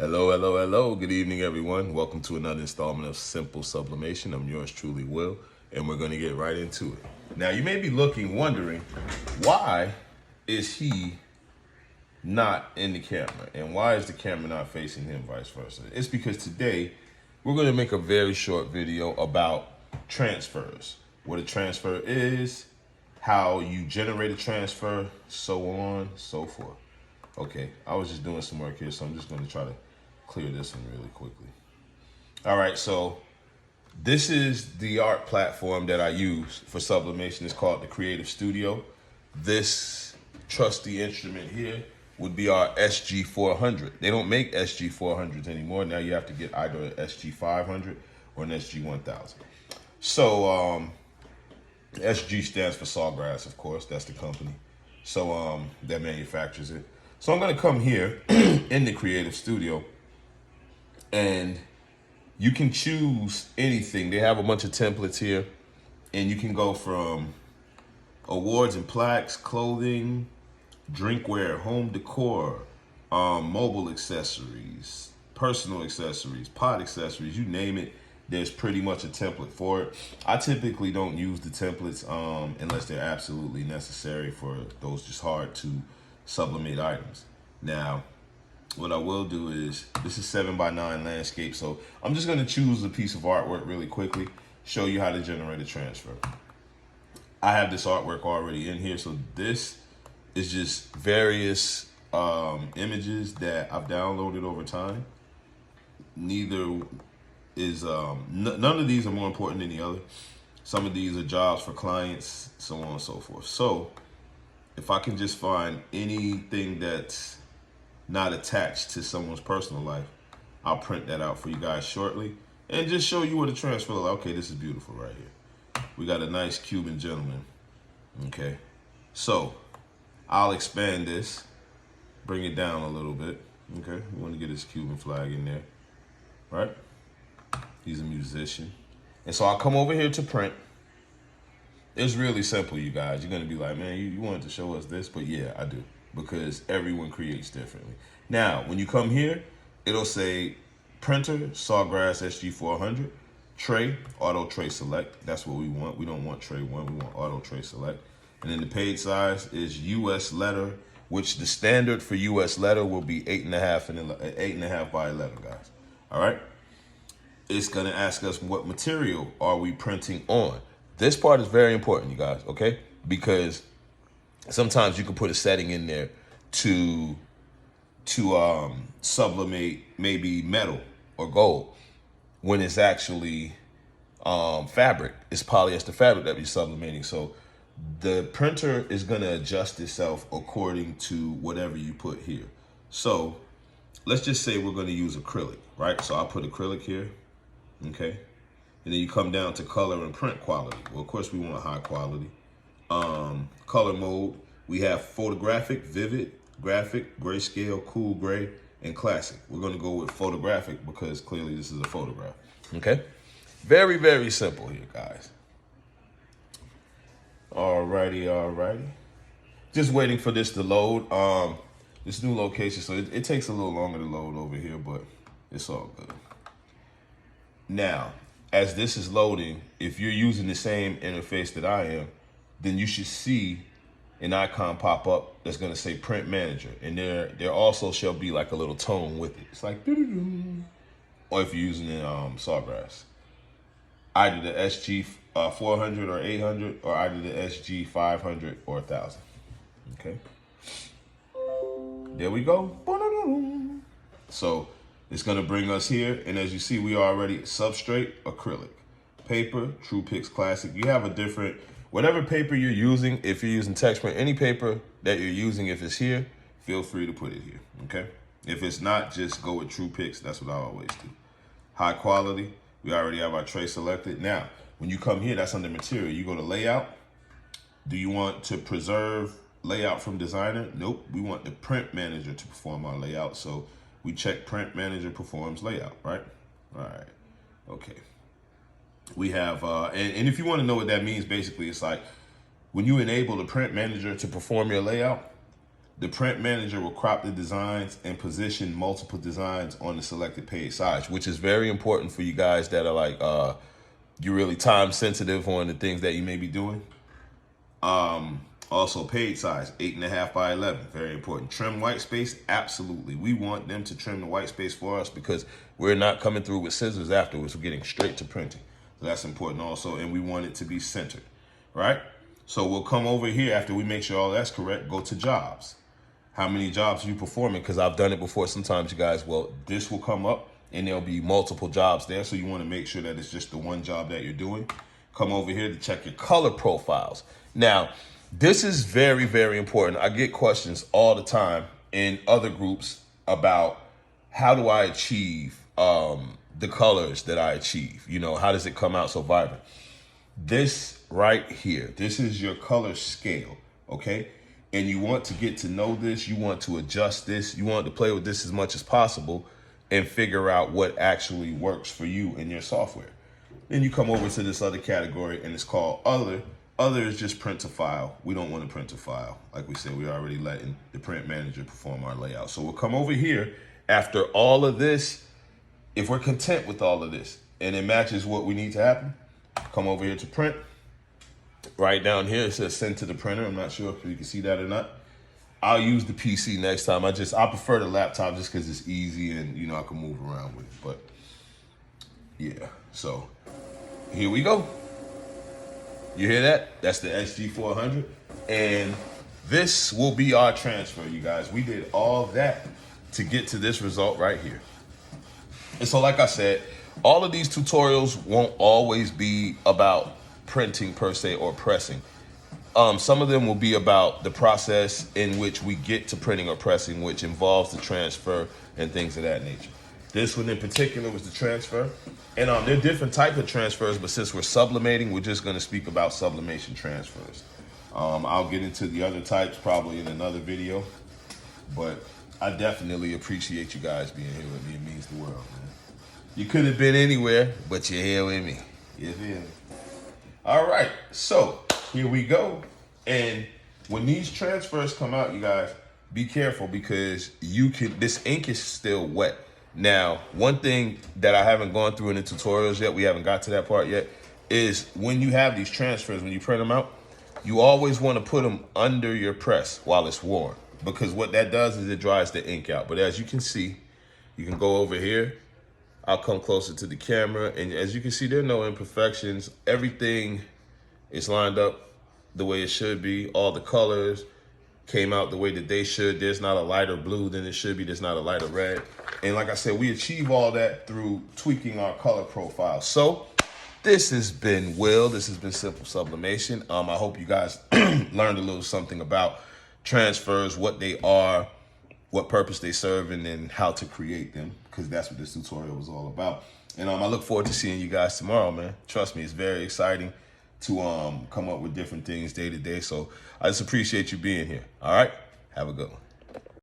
Hello, hello, hello. Good evening, everyone. Welcome to another installment of Simple Sublimation. I'm yours truly, Will, and we're going to get right into it. Now, you may be wondering, why is he not in the camera? And why is the camera not facing him, vice versa? It's because today we're going to make a very short video about transfers. What a transfer is, how you generate a transfer, so on, so forth. Okay, I was just doing some work here, so I'm just going to try to clear this one really quickly. All right, so this is the art platform that I use for sublimation. It's called the Creative Studio. This trusty instrument here would be our SG400. They don't make SG400s anymore. Now you have to get either an SG500 or an SG1000. So SG stands for Sawgrass, of course. That's the company. So that manufactures it. So I'm going to come here in the Creative Studio, and you can choose anything. They have a bunch of templates here, and you can go from awards and plaques, clothing, drinkware, home decor, mobile accessories, personal accessories, pot accessories, you name it. There's pretty much a template for it. I typically don't use the templates unless they're absolutely necessary for those just hard to sublimate items. Now, what I will do is, this is 7x9 landscape, so I'm just gonna choose a piece of artwork really quickly, show you how to generate a transfer. I have this artwork already in here, so this is just various images that I've downloaded over time. Neither is, none of these are more important than the other. Some of these are jobs for clients, so on and so forth. So if I can just find anything that's not attached to someone's personal life, I'll print that out for you guys shortly and just show you what a transfer looks like. Okay, this is beautiful right here. We got a nice Cuban gentleman. Okay, so I'll expand this, bring it down a little bit. Okay, we want to get his Cuban flag in there, right? He's a musician. And so I'll come over here to print. It's really simple, you guys. You're going to be like, man, you wanted to show us this? But yeah, I do, because everyone creates differently. Now, when you come here, it'll say printer, Sawgrass SG400, tray, auto tray select. That's what we want. We don't want tray 1, we want auto tray select. And then the page size is US letter, which the standard for US letter will be 8.5 by 11, guys. All right. It's going to ask us what material are we printing on. This part is very important, you guys, okay? Because sometimes you can put a setting in there to sublimate maybe metal or gold when it's actually fabric. It's polyester fabric that we're sublimating. So the printer is going to adjust itself according to whatever you put here. So let's just say we're going to use acrylic, right? So I'll put acrylic here, okay? And then you come down to color and print quality. Well, of course, we want high quality. Color mode, we have photographic, vivid, graphic, grayscale, cool gray, and classic. We're going to go with photographic because clearly this is a photograph. Okay? Very, very simple here, guys. Alrighty, alrighty. Just waiting for this to load. This new location, so it takes a little longer to load over here, but it's all good. Now, as this is loading, if you're using the same interface that I am, then you should see an icon pop up that's going to say Print Manager, and there also shall be like a little tone with it. It's like doo-doo-doo. Or if you're using the Sawgrass, either the SG 400 or 800, or either the SG 500 or 1000. Okay, there we go. So it's going to bring us here, and as you see, we are already substrate acrylic, paper TruePix Classic. You have a different, whatever paper you're using. If you're using Texprint, any paper that you're using, if it's here, feel free to put it here. Okay, if it's not, just go with TruePix. That's what I always do. High quality. We already have our tray selected. Now, when you come here, that's under material. You go to layout. Do you want to preserve layout from designer? Nope. We want the Print Manager to perform our layout. So we check Print Manager performs layout, right? All right. Okay. We have, and if you want to know what that means, basically, it's like when you enable the Print Manager to perform your layout, the print manager will crop the designs and position multiple designs on the selected page size, which is very important for you guys that are like, you're really time sensitive on the things that you may be doing. Also page size, 8.5 by 11, very important. Trim white space, absolutely. We want them to trim the white space for us because we're not coming through with scissors afterwards. We're getting straight to printing. So that's important also, and we want it to be centered, right? So we'll come over here after we make sure all that's correct, go to jobs. How many jobs are you performing? Because I've done it before. Sometimes you guys, well, this will come up and there'll be multiple jobs there. So you want to make sure that it's just the one job that you're doing. Come over here to check your color profiles. Now, this is very, very important. I get questions all the time in other groups about how do I achieve the colors that I achieve? You know, how does it come out so vibrant? This right here, this is your color scale, okay? And you want to get to know this. You want to adjust this. You want to play with this as much as possible and figure out what actually works for you in your software. Then you come over to this other category and it's called other. Other is just print to file. We don't want to print to file. Like we said, we're already letting the print manager perform our layout. So we'll come over here after all of this. If we're content with all of this and it matches what we need to happen, come over here to print. Right down here, it says send to the printer. I'm not sure if you can see that or not. I'll use the PC next time. I prefer the laptop just because it's easy and, you know, I can move around with it. But yeah, so here we go. You hear that? That's the SG400. And this will be our transfer, you guys. We did all that to get to this result right here. And so, like I said, all of these tutorials won't always be about printing per se or pressing. Some of them will be about the process in which we get to printing or pressing, which involves the transfer and things of that nature. This one in particular was the transfer. And there are different types of transfers, but since we're sublimating, we're just going to speak about sublimation transfers. I'll get into the other types probably in another video, but I definitely appreciate you guys being here with me. It means the world, man. You could have been anywhere, but you're here with me. You feel me? All right, so here we go. And when these transfers come out, you guys, be careful because this ink is still wet. Now, one thing that I haven't gone through in the tutorials yet, we haven't got to that part yet, is when you have these transfers, when you print them out, you always want to put them under your press while it's warm, because what that does is it dries the ink out. But as you can see, you can go over here. I'll come closer to the camera, and as you can see, there are no imperfections. Everything is lined up the way it should be. All the colors came out the way that they should. There's not a lighter blue than it should be. There's not a lighter red. And like I said, we achieve all that through tweaking our color profile. So this has been Will. This has been Simple Sublimation. I hope you guys learned a little something about transfers, what they are, what purpose they serve, and then how to create them, because that's what this tutorial was all about. And I look forward to seeing you guys tomorrow, man. Trust me, it's very exciting to come up with different things day to day. So I just appreciate you being here. All right, have a good one.